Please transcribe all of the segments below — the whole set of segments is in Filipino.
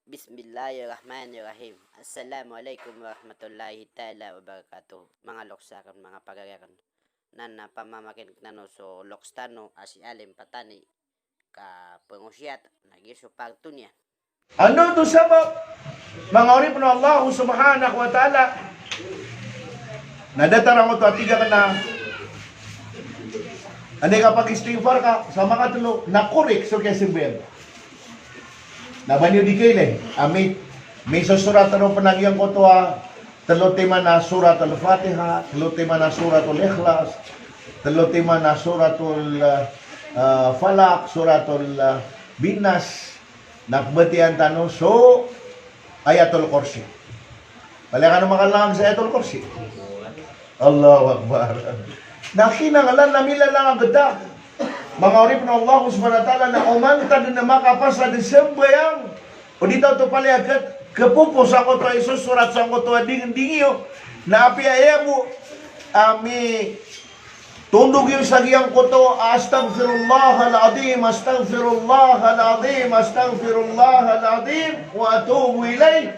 Bismillahirrahmanirrahim. Assalamualaikum warahmatullahi ta'ala wabarakatuh. Mga loksakan, mga pagagakan. Nan na pamamakin nano so lokstano asi alim patani ka pengusiat nagiso pagtunya. Ano to sabab? Mga orip na Allah subhanahu wa ta'ala. Nadatarang mo to atiga ka na. Ano kapag istighfar ka, sa mga tulo, nakurik so kaya simber. Nabanyo di kayle. May susurat ano panagyan ko to talutima na surat al-Fatiha, talutima na surat al-Ikhlas, talutima na suratul Falak, suratul Binas, nakbatian tano so ayatul kursi. Balikan naman kalang sa ayatul kursi. Allahu Akbar. Nakinangalan na mila lang ang gada. Mga orip na Allah subhanahu wa ta'ala na umantad na makapasa di sembayang. O dito to paliagat, kapupos ako to isusurat sa ako to dingin-dingyo. Na api ayamu, ami tundog yung sagiyang ko to, astaghfirullah al-azim, astaghfirullah al-azim, astaghfirullah al-azim, wa atubu ilay.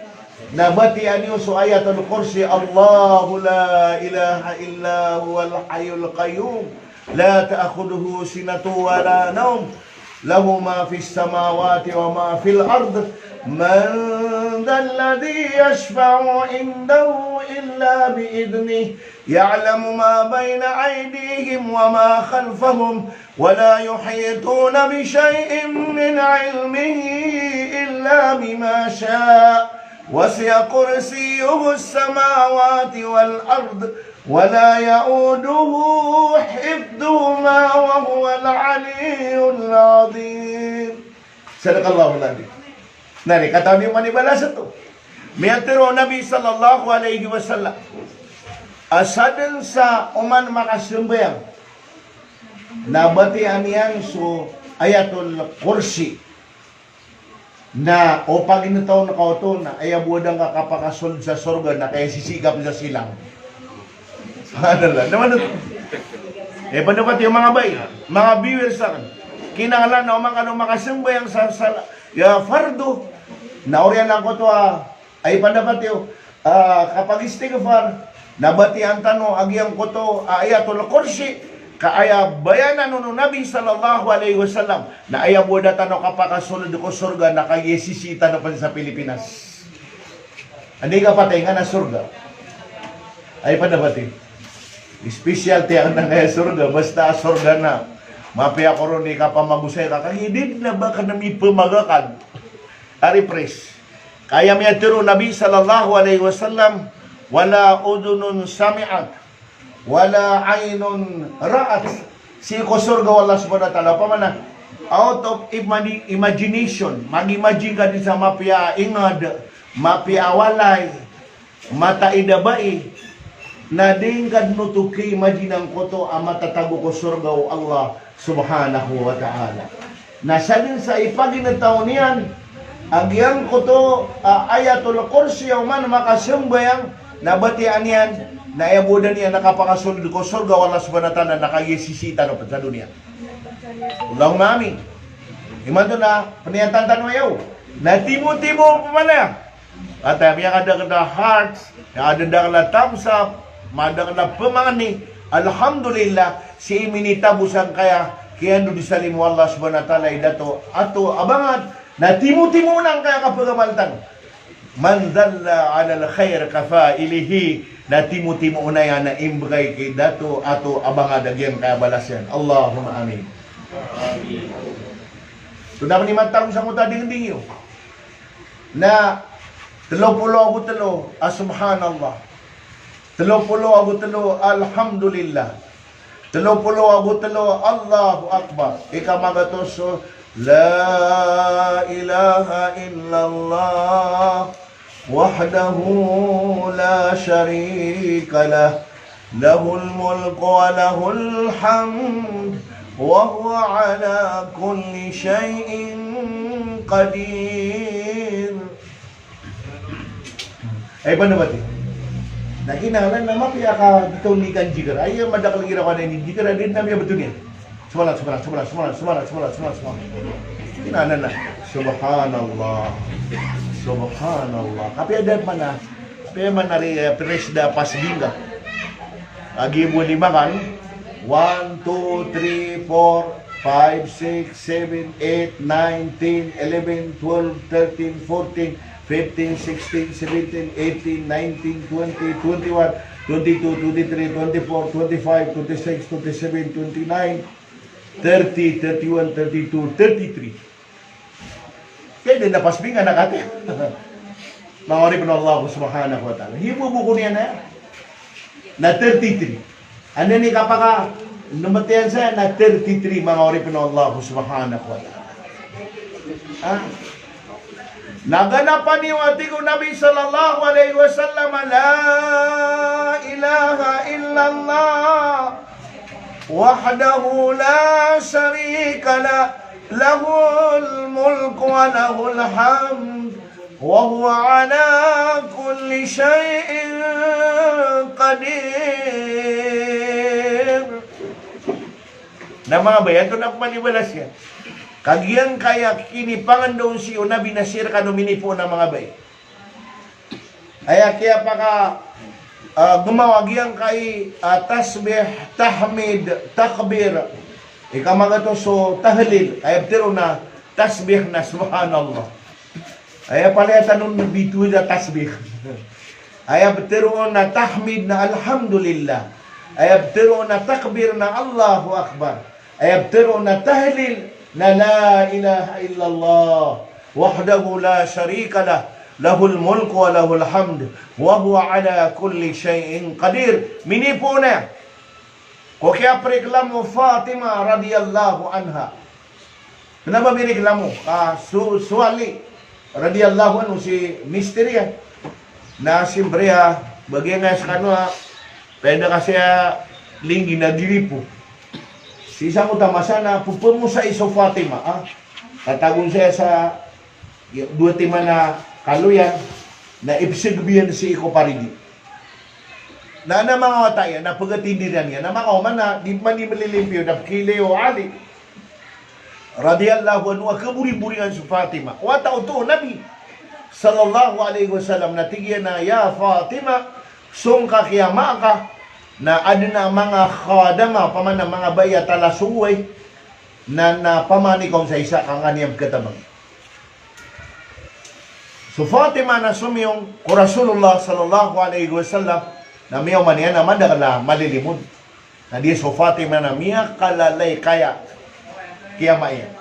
Nabatian niyo so ayatul kursi, Allahu la ilaha illa huwal hayyul qayyum. لا تأخذه سنة ولا نوم له ما في السماوات وما في الأرض من ذا الذي يشفع عنده إلا بإذنه يعلم ما بين أيديهم وما خلفهم ولا يحيطون بشيء من علمه إلا بما شاء وسع كرسيه السماوات والأرض ولا يؤوده حفظهما وهو العلي العظيم. Sadaqallahu alazim. Nari kataw ni manibala sa to. Miyatiro Nabi sallallahu alaihi wasallam. Asadan sa uman makasimbayang. Nabatian yan so ayatul kursi. Na o pag inutaw na kauto na ayabudang kakapakasol sa sorga na kaya sisigap sa silang. Hanala, naman ito. Paano pati yung mga bay, mga viewers sa akin, kinangalan na umang makasimbayang sa fardo, naoriyan lang ko ito, ay pandapat yung, kapag istighfar, nabatian tanong, agyang ko ito, ayatul kursi, kaaya bayanan no Nabi sallallahu alaihi wasallam, na ayabuda tanong kapakasunod ko surga, na kayesisita na pa sa Pilipinas. Hindi ka patay nga na surga. Ay pandapat specialty ang nangaya surga, basta surga na. Mapaya ko ron, ka pa magusay ka, kahidid na ba ka nami pumagakan? Ari pres. Kaya miya tiro Nabi sallallahu alaihi wasallam, wala udunun sami'at, wala aynun ra'at. Si ko surga wala subhanahu wa ta'ala. Pamana, out of imagination, mag-imagine ka din sa mapaya ingad, mapaya walay, mata idabai, na dingkad no to kay imaginang ko to ang matatago ko surga o Allah subhanahu wa ta'ala. Nasalin sa ipaginataw niyan, agyang ko to ayatul kursi yung man makasimbayang nabatian niyan, na ayabudan niya nakapakasunod ko surga o Allah subhanahu wa ta'ala nakayesisita no sa dunia. Ulang mami. Iman to na paniyatan tanwayaw. Na timo-timo pamana. At yung kada hearts, yung kada thumbs up, madang na pemangani, alhamdulillah, si iminita busang kaya no disalim mo Allah subhanahu wa ta'ala idato, ato abangat, na timu-timu nang kaya kapagamaltan. Man dalla ala al-khair kafailihi, na timu-timu na yan na imbray kay dato, ato abangat agyan kaya balasyan. Allahumma amin. Amin. Tuna ni matang sa muta ding-dingyo, na telo-pulo subhanallah. 30 alhamdulillah. 30 Allahu Akbar. Ika magatoso la ilaha illallah wahdahu la sharika lah lahul mulku wa lahul hamd wa huwa ala kulli syai'in qadir. Ay paano ba ito? Nakinangalan na mapaya ka dito ni kan jigar. Ayaw madakal gira ka na ni jigar. Din na miya betul niya. Semangat. Kinangalan na. Subhanallah. Subhanallah. Kapiadan man na, kaya man nari presda pasbinga. Agi mo lima kan? 1, 2, 3, 4, 5, 6, 7, 8, 9, 10, 11, 12, 13, 14, 15, 16, 17, 18, 19, 20, 21, 22, 23, 24, 25, 26, 27, 29, 30, 31, 32, 33. Kaya din napasbingan na kate. Mangori pa Allah subhanahu wa ta'ala. Hibubuko niya na 33. Ano ni kapaka namatayan sa na 33 mga ori pa Allah subhanahu wa ta'ala. Naganapan yung ating Nabi sallallahu alaihi wasallam, la ilaha illallah wahdahu la sharika la lahul mulku wa lahul hamd wa huwa ala kulli shay'in qadir. Na mga bayan, ito na maniwalas yan. Kagyang kaya kinipangan doon si Nabi Nasir kanumini po ng mga bay. Ay kaya pa ka gumawag yan kay tasbih, tahmid, takbir. Ikamaga to so tahlil. Ay tiro na tasbih na subhanallah. Ay pala tanong nagbituin na tasbih. Ay tiro na tahmid na alhamdulillah. Ay tiro na takbir na Allahu Akbar. Ay tiro na tahlil na la ilaha illallah wahdahu la sharika lah lahul mulku wa lahul hamd wa huwa ala kulli shay'in qadir. Minipo na ko kaya preklamo Fatima radiyallahu anha. Kenapa binireklamo? Suali radiyallahu anhu si misterya na simbriya bagay sa kanwa pwede kasi linggi na diripo. Si isang utamasa na pupumo sa iso Fatima, tatagon siya sa dua tima na kaluyan na ibsigbiyan si Iko Paridi. Na mga wataya, na pagatindiran niya, na mga oman na di man ni malilimpyo, na Kileo Ali, radiyallahu anhu, kaburi-burihan si Fatima. Wata uto, Nabi, sallallahu alaihi wasallam, natigyan na, ya Fatima, sungka kiyama ka, na ano na mga khadama, paman na mga baya talasuway, na pamanikong sa isa kang aniyang katabang. So Fatima na sumiyong ko Rasulullah sallallahu alaihi wasallam na miyaw man yan naman na malilimod. Na di so Fatima na miya kalalay kaya maya.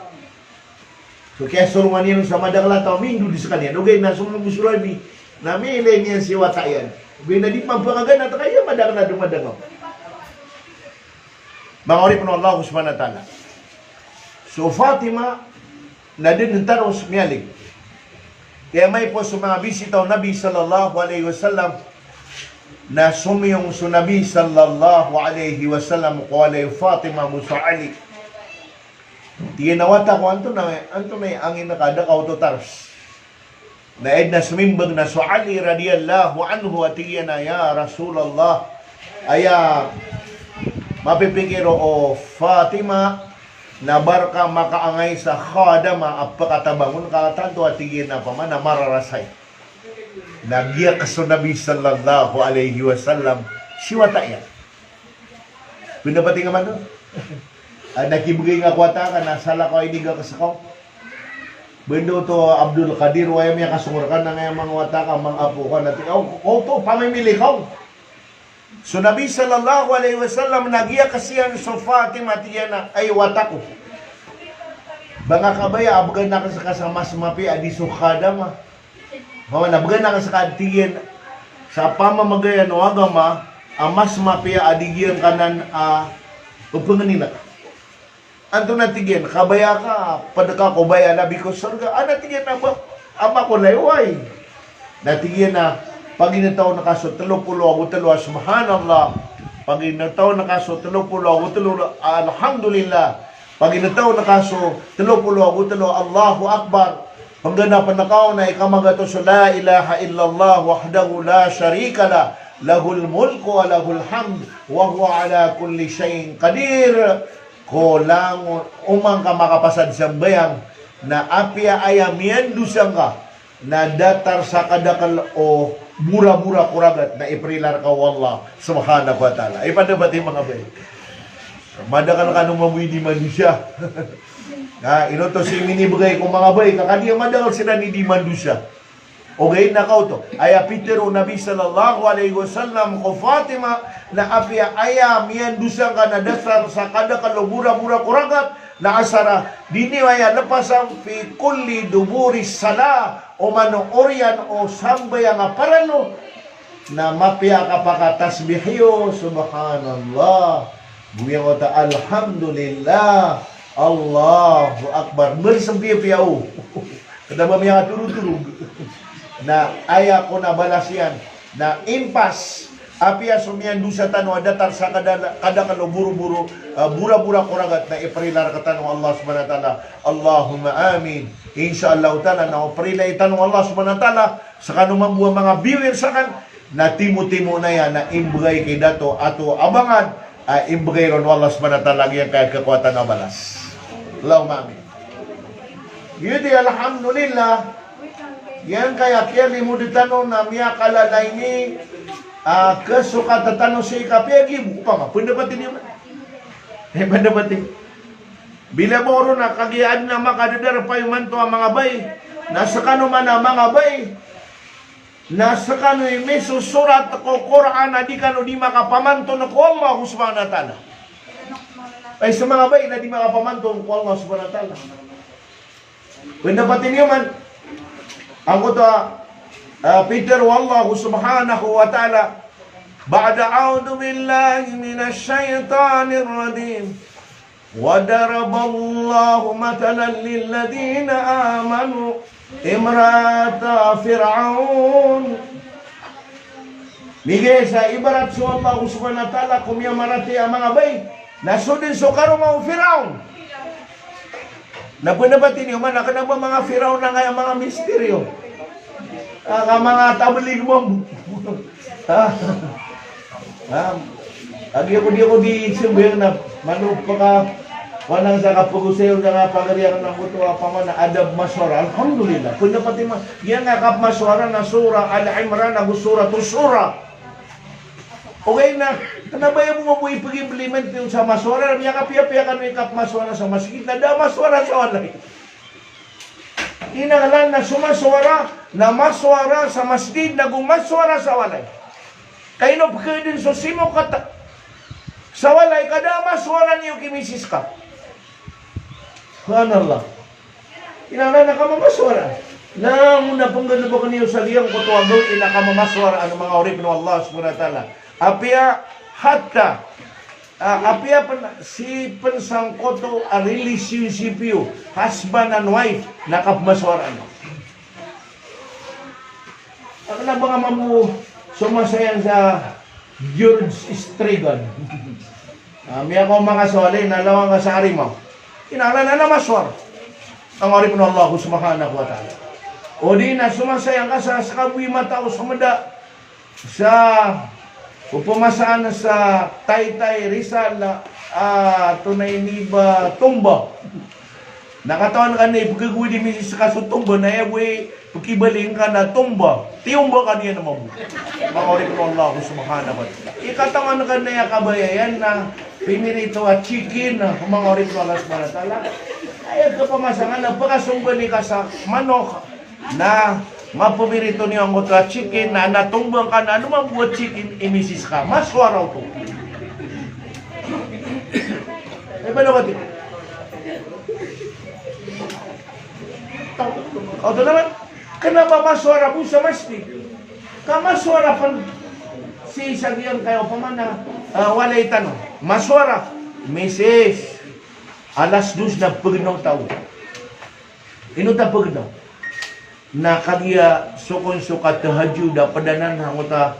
So kaya surungan niya sa madagla tao, mindu di sa kanya. Dugay na sumunod musulay na mili niya si watayan. Bila di pampagagan at kaya madagla dumadagaw. Mga ori po Allah subhanahu wa ta'ala. So Fatima na din taros miyalig. Kaya may po sa mga bisitaw Nabi sallallahu alaihi wasallam na sumiyong sunabi sallallahu alaihi wasallam ko alay Fatima Musa Ali. Tinawata ko anto na angin na kadakaw to tars. Na edna sumimbag na so Ali radiyallahu anhu at na ya Rasulullah aya mapipigiro o Fatima na barka makaangay sa khadama at pakatabangon katanto at na paman na mararasay. Nagya kaso Nabi sallallahu alaihi wasallam siwata yan. Pinapati nga man doon. Nakibigay nga kwata ka na sala ko ay diga kasakaw. Bendo to Abdul Qadir waya miya kasungurkan na nga mga wata ka mga apo ka natin. To pamimili ka. So Nabi sallallahu alaihi wasallam nagya kasiyan sa Fatima tiyana ay wata ko. Banga kabaya abgan na ka sa mas mapi adi sukhadama. Bawa nabgan na ka sa katiyan sa pamamagayan o agama mas mapi adigyan kanan upunganina. Anto natigyan, kabaya ka, padaka ko baya labi ko surga, natigyan na ba? Ama ko layway. Natigyan na, pag inataw na kaso, 30 subhanallah. Pag inataw na kaso, 30 alhamdulillah. Pag inataw na kaso, 30 Allahu Akbar. Pangganapan na kao na ikamagato sa la ilaha illallah wahdahu la sharika la. Lahul mulku wa lahul hamd wa huwa ala kulli shay'in qadir. Ko lang umang ka makapasad sa bayang na apya ayamian dusang ka na datar sa kadakal o mura-mura kuragat na iprilar ka wallah subhanahu wa ta'ala. Ay padabati mga bay. Madakal ka nung mabuhi di manusia. Ino to si minibigay kong mga bay, kakadiya madakal sila ni di manusia. Okay na kao to. Aya Peter o Nabi sallallahu alaihi wasallam ko Fatima na apya aya miyan dusang ka na dasar sa kadakal o mura-mura kuragat na asara dini waya napasang fi kulli duburi sala o manooryan o sambay ang aparalo na mapya kapakatasbihiyo subhanallah buyang o ta alhamdulillah Allahu Akbar bersempiya piyaw kadama miya turug-turug na aya ko na balasyan na impas apia sumian dusa tanu datar sa kada kalo buru-buru bura-bura kuragat na iprilar ka tanong Allah subhanahu wa ta'ala Allahumma amin insyaallah ta'ala na iprilay tanong Allah subhanahu wa ta'ala sa kanumang buwa mga biwir sa kan na timo-timo na yan na imbagay kay dato ato abangan imbagay ron Allah subhanahu wa ta'ala yung kaya kekuatan na balas Allahumma amin yudi alhamdulillah yan kaya kaya mo ditano na miya kalalay ni kesuka tatano si kapiyagi buka nga pendapatin niya man pendapatin bila mo ron na kagiaan na makadadar pa yung manto ang mga bay nasa kano man ang mga bay nasa kano yung may susurat ko Quran na di kano di makapamanto na ko Allah subhanahu wa ta'ala ay sa mga bay na di makapamanto ko Allah subhanahu wa ta'ala pendapatin niya man ang kuto Peter wallahu subhanahu wa ta'ala ba'da a'udhu billahi minash shaitanir rajim wa daraballahu matalan lilladhina amanu imrata fir'aun migay sa ibarat sa Allah subhanahu wa ta'ala kumya marati ang mga bay nasudin so karong ang Fir'aun napunabati niyo man na mga Fir'aun na nga mga misteryo mga tablig mo agi ako di sumber na manup pa ka wanang sa kapugusayo na nga pagariyan ng buto pa man na adab maswara alhamdulillah kung dapat mo yan nga kap maswara na sura al-imran na sura to sura okay na kanabayan mo mo ipag-implement yung sa maswara niya kapiya-piya ka may kap maswara sa masjid na da maswara sa walay inangalan na sumaswara na maswara sa masjid na gumaswara sa walay kayo na pagkakadin so simo kata sa walay kada maswara niyo kimisis ka subhanallah inangalan na kamamaswara na muna pong ganda ba kaniyo sa liyang kutuwagod inakamamaswara ano mga orip ng Allah subhanahu wa ta'ala apia hatta apia si pensangkoto a relationship you husband and wife nakapmaswaran ako na ba nga mamu sumasayan sa George Strigan may ako makaswali nalawa nga sa arima inala na namaswar ang arip ng Allah subhanahu wa ta'ala o di na sumasayang ka sa kabwi mata o sumada sa pupumasaan sa Taytay Rizal tunay ni ba tumba nakatawan ka na ipagagawin di misis ka sa tumba na ewe pakibaling ka na tumba tiyumba ka niya naman mga orik ng Allah subhanahu wa ta'ala ikatawan ka na kabayayan na pinirito at chicken mga orik ng Allah subhanahu wa ta'ala ay kapamasangan nagpakasumbali ka sa manok na mapumirito niyo ang mga chicken na natumbang ka na ano mang buat chicken imisis ka maswaraw to ay ba naman o to naman kanaba maswara po sa masjid kamaswara pan si sagyan kayo pamana walay tanong maswara misis alas 2 na pagnaw tao inuta pagnaw na kagya sukon sukat tahajud padanan hanguta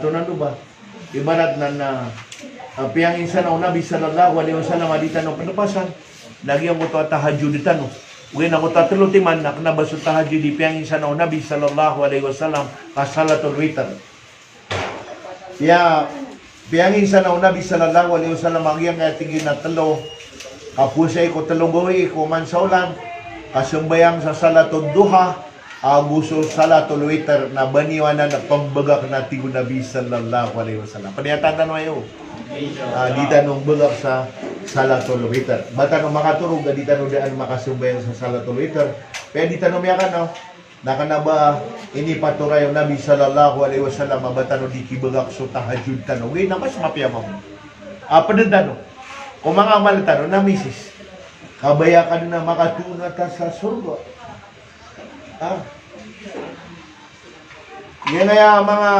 tunando ba ibarat na piyang insan na Nabi sallallahu alaihi wasallam adita no panapasan nagyang ko tahajud ditano uy na ko tatulutiman na kanabaso tahajud di piyang insan na Nabi sallallahu alaihi wasallam kasalatul witr ya piyang insan na Nabi sallallahu alaihi wasallam magyang tingin na telo kapusay ko telunggoy ko mansaulan kasumbayang sa salatul duha Aguso salatul witr na baniwana na pambagak na tigo Nabi sallallahu alaihi wasallam. Paniyatan mo ayo. Di tanong bagak sa salatul witr. Bata no makaturog di tanong daan makasubayan sa salatul witr. Pero di tanong yakan no. Nakanaba ini paturay yung Nabi sallallahu alaihi wasallam bata no di kibagak so tahajud tanong. Uy na mas mapiyama mo. Padanda no. Kung mga amal tanong na misis. Kabayakan na makatuna ta sa surga. Yan nga mga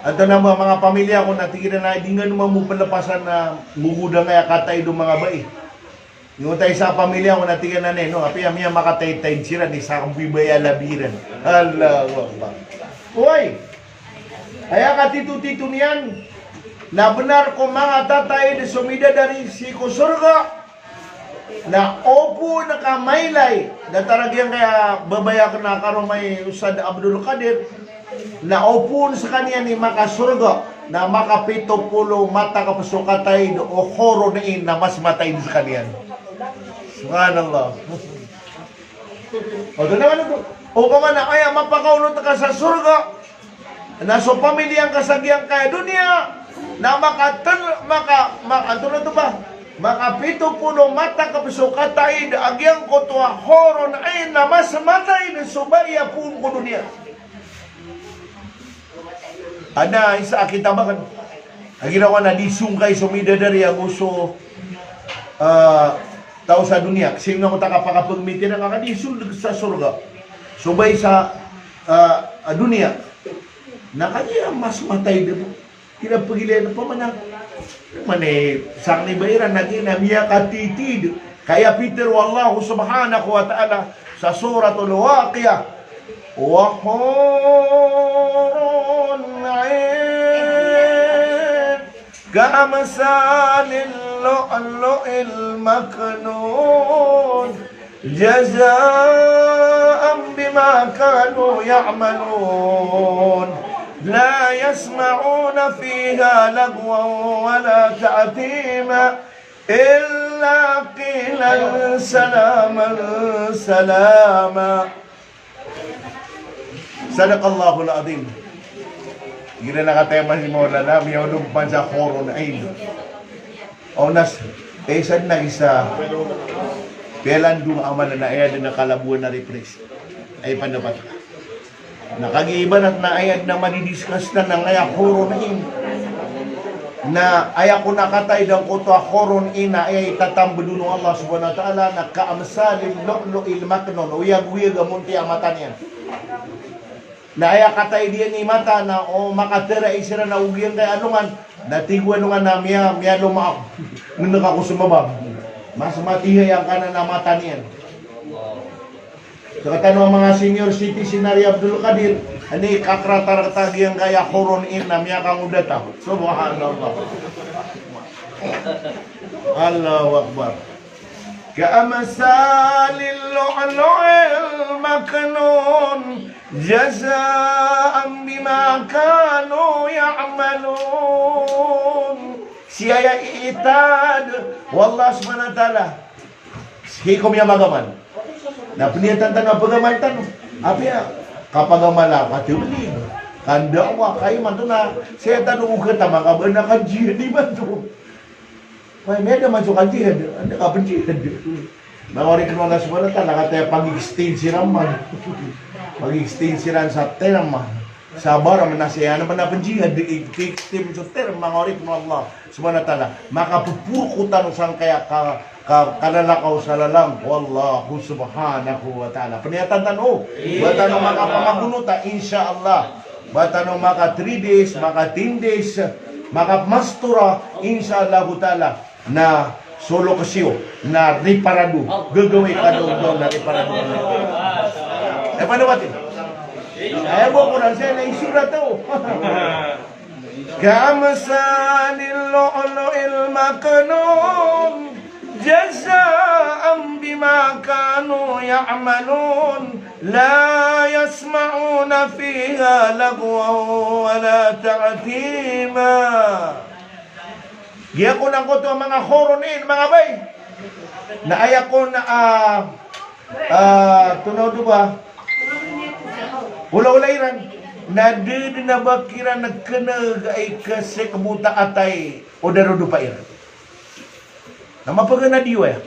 ato na mga pamilya kung natigil na hindi nga naman mo palapasan na muguda nga katay do mga bai. Yung tayo sa pamilya kung natigil na no, api amya makatay-tay sila ni sa bibaya labiran. Allahu Akbar. Hoy. Aya ka titu-titu niyan. Na benar ko mga tatay de sumida dari si surga. Na opo nakamaylay na talagang kaya babayak na karong may Ustad Abdul Qadir na opo sa kanya ni makasurga na makapito pulo mata kapasukatay o horo na na mas matay sa kanya. Subhanallah. O doon naman ito. O ka man na kaya mapakaunot ka sa surga na so pamilyang kasagyang kaya dunya na ano na ito ba? Makapito puno mata kapasukatay da agyang ko to horon ay na mas matay na subaya pun ko dunia. Ada isa kita bakan. Ang ginawa na disungkay sumida dari aguso tao sa dunia. Sino mo ta kapagmitin ang akadisul sa surga. Subay sa dunia. Nakanya mas matay dito. Kinapagilian pa man mane sang ni bayran naging namiya katitid kaya Peter wallahu subhanahu wa ta'ala sa suratul Waqiah wa hurun 'ain ka'amsalil lu'lu'il maknun jazaa'an bima kanu ya'malun لا يسمعون فيها لغوا ولا تأثيما إلا قيلا سلاما سلاما صدق الله العظيم. Gila nakatema si Maulana miyaw lumpan sa koron ay onas esan na isa pelan dung amal na ayad na kalabuan na refresh ay pandapat nakagiiban at naayad na madidiscuss na ng aya koron in na aya ko nakatay daw ko to koron in na ay tatambo dun ng Allah subhanahu wa ta'ala na kaamsalil lu'lu'il maknon uyag-uyag amunti ang mata niya na aya katay diyan ni mata na o makatira isira na ugyang kay anungan natigwa nungan na miya lumaak nung ako sumabab mas matihay ang kanan na mata niyan. So katano mga senior citizen na Abdul Qadir, ani kakratartagi ang kaya koron in na miya kang udata. Subhanallah. Allahu Akbar. Ka'amsalil lu'lu'il maknun jazaa'an bima kanu ya'malun. Siya itad wallah subhanahu wa ta'ala. Hikom ya magaman. Na peniyatan tanah pagamantan apa ya kapagamala katuli kandawa kay man to na saya tanong ugat tama ka ba na kanjihad di man to may meda man so kanjihad anda ka penjihad mawari ko mga subhanahu wa ta'ala kataya pag-extend siraman pag-extend sa terma sabar man nasiya naman na penjihad i-extend sa terma mawari ko Allah subhanahu wa ta'ala makapupurkutan sang kaya kalalakaw sa lalang wallahu subhanahu wa ta'ala peniyatan tanong batanong makapamagunuta insyaallah batanong maka 3 days maka 10 days maka mastura insyaallah ta'ala na solo kasyo na riparado gagawin ka daw na riparado paano batin ay mo ko lang siya na isura to kamasanil lu'lu'il maknun جزاء بما كانوا يعملون لا يسمعون فيها لغوا ولا تأثيما. Giya ko nang ko to mga horonin mga bay. Naaya ko na tunod ba ula-ulairan, na di nabakira nagkanag ay kasi kabuta atay o darudo pa ir. Na mapagana diwa ya.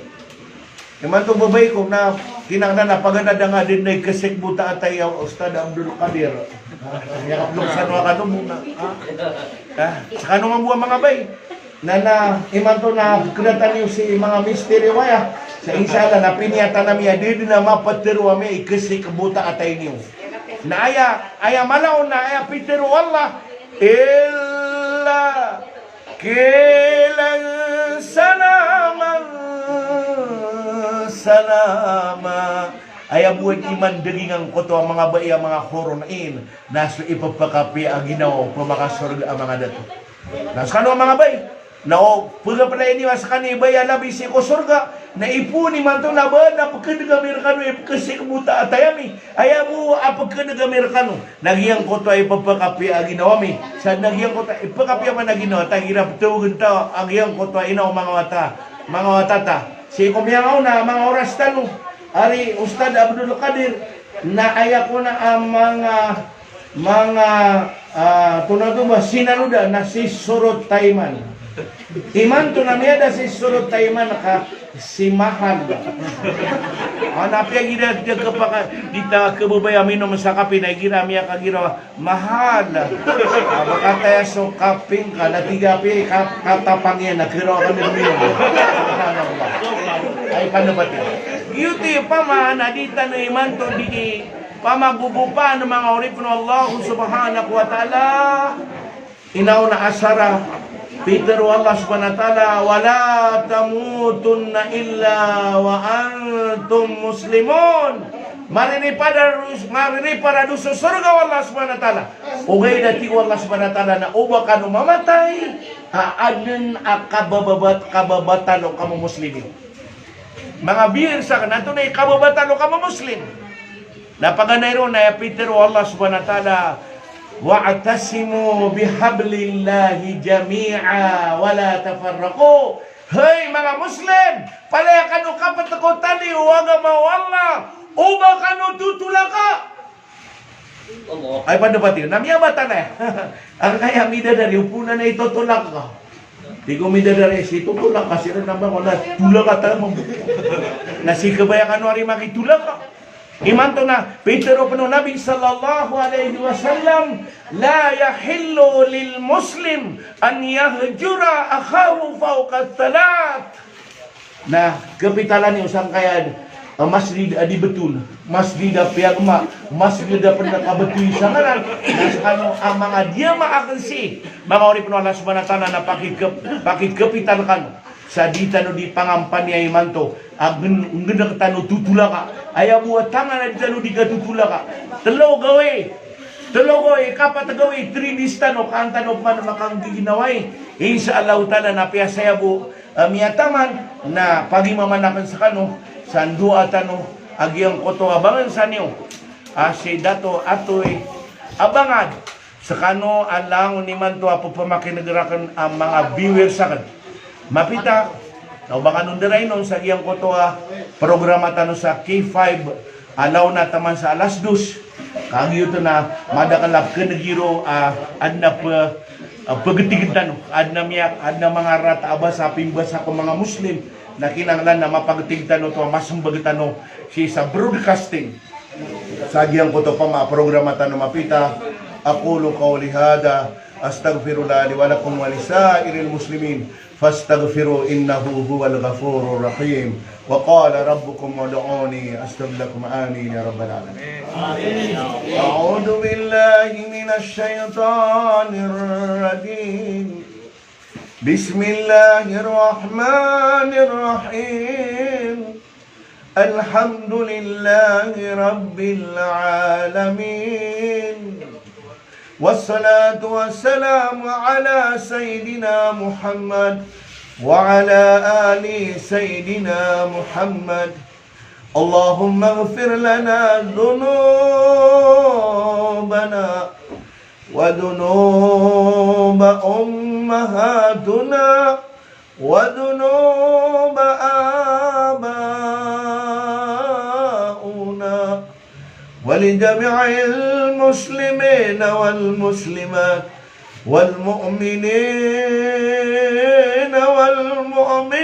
Naman to babay ko na kinangna na paganada nga din na kasi kabuta atay ang Ustad Abdul Qadir. Yakaplong sa nwa ka muna. Sa kanong mga mga bay, na iman to na kunatan niyo si mga misteri waya. Sa insala na pinyata na miya, di na mapatiruwa miya ikasi kabuta atay niyo. Na aya malaw na aya pitero Allah illa kilang salama aya buwan iman dagingang ko to ang mga baya mga horonain naso ipapakapi ang ginawa pamakasurga ang mga dato. Nas kano ang mga bay na puga pala ini mas kanibay labi si ko surga na ipuni man to na ba na pagkanagamir kano kasi kabuta atayami ayamu apagkanagamir kano nagyang ko to ay papakapi ang ginawa mi sa nagyang ko to ipakapi man na ginawa tagirap tugon ta ang yang ko to inaw mga watata si kumyangaw na mga oras tano ari Ustad Abdul Qadir na aya ko na ang mga tunado ba sinanuda na si Surot Tayman. Iman to na miya da si Surot Tayman ka si Mahal. Napya gina dia kapaka dita kababaya minom sa kape na gira miya kagira Mahal. Makataya so kaping ka na tigapi katapangyan na kiro ka minom. Ay panabati. Yuti pama na dita na iman to di pamagugupa ng mga orip ng Allah subhanahu wa ta'ala inaw na asara Peter Allah subhanahu wa ta'ala wala tamutunna illa wa antum muslimun marini para do sa surga Allah subhanahu wa ta'ala ugay dati Allah subhanahu wa ta'ala na uba ka no mamatay adun kababatan o kamo muslimin mga bir sa kanato na kababatan o kamo muslim napaganay ron na Peter Allah subhanahu wa ta'ala wa'tasimu bihablillahi jami'a wala tafarraqu. Hey mga Muslim, palaya kanu kapatakutan ni huwaga mawala uba kanu tutulaka. Ay pandapati, namiyamata na ang kaya mida dari upunan na ito tulak ka. Di ko mida dari si tutulak ka sila naman wala tulak ka tayo nasikabaya kanu ari makitulak ka. Iman to na Peter o Nabi sallallahu alaihi wasallam la yahillu lil muslim an yahjura akhahu fawqa thalath na kapitalan ni usang kaya masjid adi betul masjid piagma masjid pernah kabetui sangaran nas kanu ang mga dia maakensi mga ori Allah subhanahu wa ta'ala na pakikapitan kanu sa dita no di pangampan niya imanto ang tanu tutula ka ayaw buat tangan na dita no di ka tutula ka telo gawe kapat gawe trinista no kanta no man makang giginaway insya Allah ta'ala na piyasaya bu miyataman na pagimamanakan sa kano sa dua tano agyang koto abangan sa niyo si dato atoy abangan sa kano alang ni man to apo pamakinagarakan ang mga viewers sa kan mapita na baka nung diray nun sa iyang koto programa tano sa K5 alaw na taman sa alas 2 kagyo to na madakalap kanagiro adna pagatigid tano adna miyak adna mga rata aba sa pimbasa ko mga Muslim na kinanglan na mapagatigid tano to masambag tano si sa broadcasting sa iyang koto pa programa tano mapita aqulu qawli hada astaghfirullah li wa lakum wa lisairil muslimin fastaghfiru innahu huwal ghafurur rahim wa qala rabbukum ud'uni astajib lakum amin ya rabbal alamin a'udzu billahi minasy syaithanir rajim bismillahirrahmanirrahim alhamdulillahi rabbil alamin والصلاة والسلام على سيدنا محمد وعلى آل سيدنا محمد اللهم اغفر لنا ذنوبنا وذنوب أمهاتنا وذنوب آبائنا ولجميع المسلمين والمسلمات والمؤمنين والمؤمنات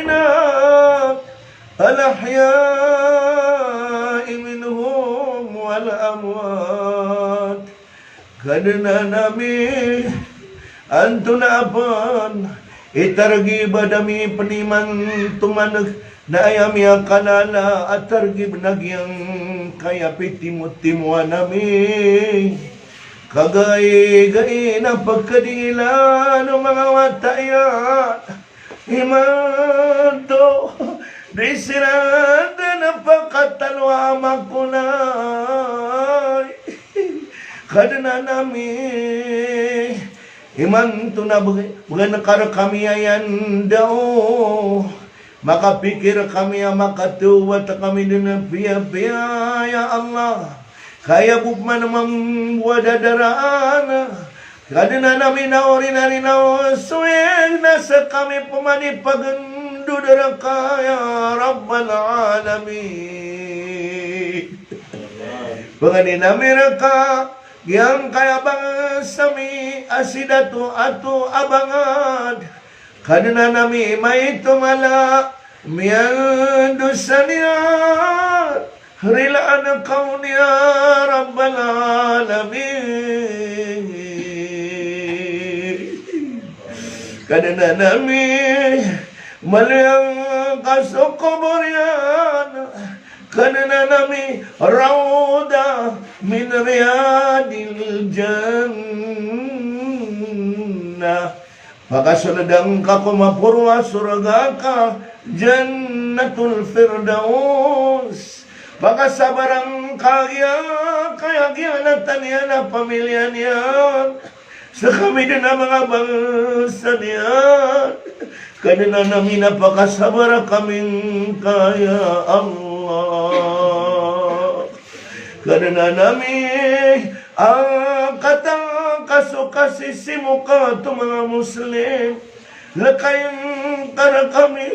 الأحياء منهم والأموات kadna nami antun apan itargib dami peniman tumanag na ayami ang kanala at targib nagyang kaya pitimut-timuan nami kagay-gay na pagkadilan ng mga watayat imanto di sirada na pagkatalwa makunay kadana nami iman to na bugan nakara kami ayan daw makapikir kami makatuwat kami din na piya-piya ya Allah kaya bukman naman wadadaraan kadana nami na orin-arin na suweng nasa kami pumanipagando dara kaya Rabbal Alamin bangani nami raka yang kaya bang sami asidatu atu abangad kadana nami may tumala miyan dusaniya rilaan kau niya Rabbal Alamin kadana nami malayang kasukuburian kadana nami rauda min riyadil jannah pakasunadang ka kumapurwa surga ka jannatul firdaus pakasabarang kaya gyanatan niya na pamilya niya sa kami din na mga bangsa niya kadana nami napakasabara kaming kaya Allah kadana nami ang katang kasukasisimu ka ito mga Muslim lakayang kara kami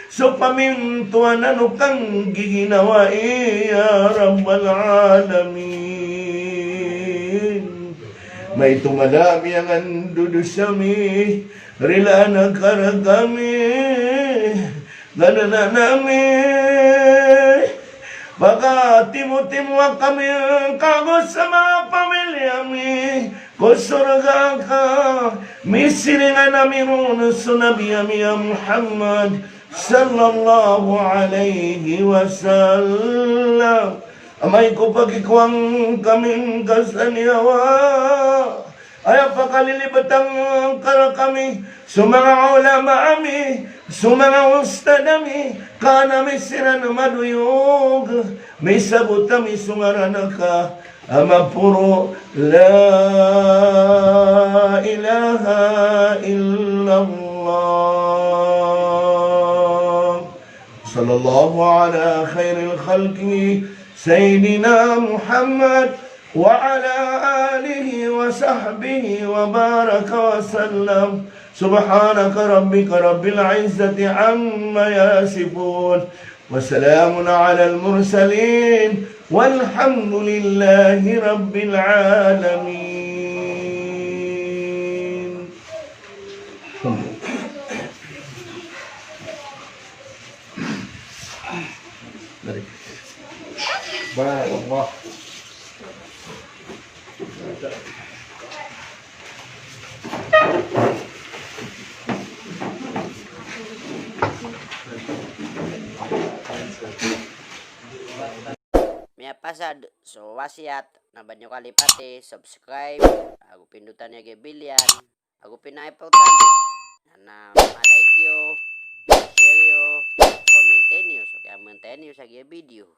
so pamintuan ano kang giginawa ya Rabbal Alamin may tumalami ang andudo sami rila na kara kami ganana namin baka timu-timuan kami kagos sa mga pamilya mi kusurga ka misiringan namin muna sa Nabi Muhammad sallallahu alaihi wasallam amay ko pagkikwang kaming kasaniyawa ay pakalilibatang kara kami sa mga ulama ami sa mga ustad ami kanami sira na maduyog may sabot kami sungarana ka ama puro la ilaha illallah sallallahu ala khairil khalqi sayyidina Muhammad وعلى آله وصحبه وبارك وسلم سبحانك ربك رب العزة عما يصفون وسلام على المرسلين والحمد لله رب العالمين بارك الله Mia pasad so wasiat na banyo kalipati subscribe aku pindutan ya gebilian aku pinay pautan na like yo share yo comment nyo so kaya maintain nyo sa video